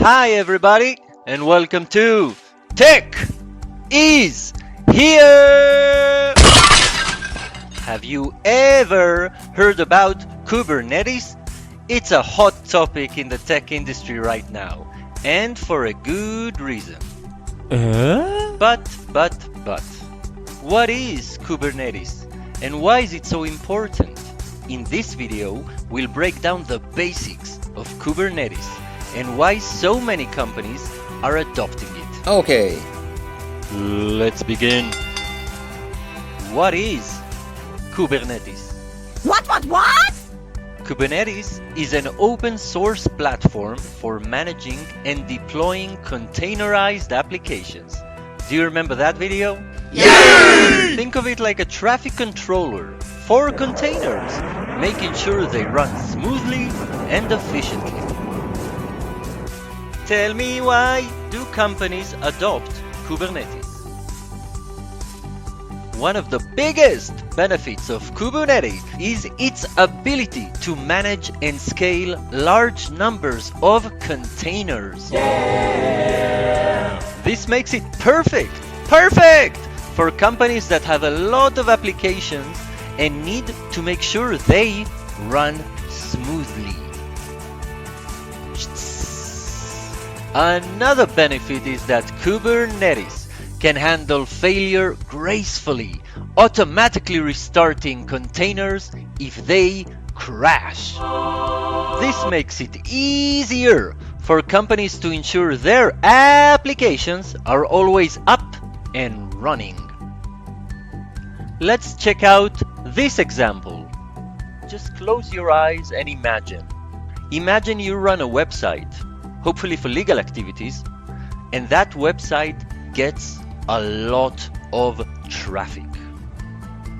Hi everybody, and welcome to Tech is Here! Have you ever heard about Kubernetes? It's a hot topic in the tech industry right now, and for a good reason. But, what is Kubernetes? And why is it so important? In this video, we'll break down the basics of Kubernetes and why so many companies are adopting it. Okay. Let's begin. What is Kubernetes? What? Kubernetes is an open source platform for managing and deploying containerized applications. Do you remember that video? Yay! Think of it like a traffic controller for containers, making sure they run smoothly and efficiently. Tell me, why do companies adopt Kubernetes? One of the biggest benefits of Kubernetes is its ability to manage and scale large numbers of containers. Yeah. This makes it perfect for companies that have a lot of applications and need to make sure they run smoothly. Another benefit is that Kubernetes can handle failure gracefully, automatically restarting containers if they crash. This makes it easier for companies to ensure their applications are always up and running. Let's check out this example. Just close your eyes and imagine. Imagine you run a website, hopefully for legal activities, and that website gets a lot of traffic.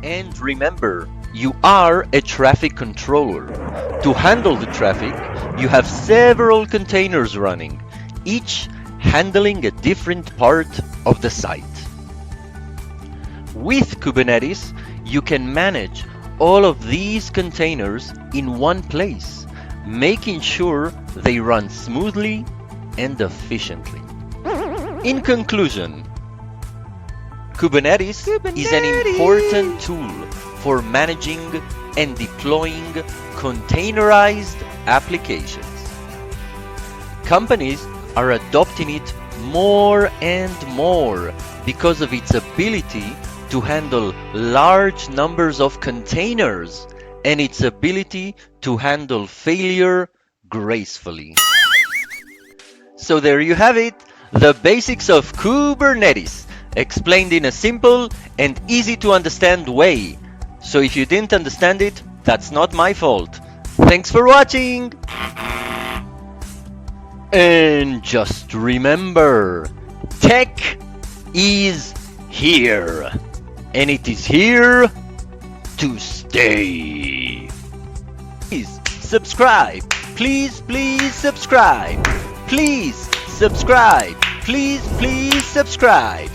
And remember, you are a traffic controller. To handle the traffic, you have several containers running, each handling a different part of the site. With Kubernetes, you can manage all of these containers in one place, making sure they run smoothly and efficiently. In conclusion, Kubernetes is an important tool for managing and deploying containerized applications. Companies are adopting it more and more because of its ability to handle large numbers of containers and its ability to handle failure gracefully. So there you have it, the basics of Kubernetes, explained in a simple and easy to understand way. So if you didn't understand it, that's not my fault. Thanks for watching! And just remember, tech is here. And it is here to stay. Please subscribe. Please subscribe. Please subscribe. Please subscribe.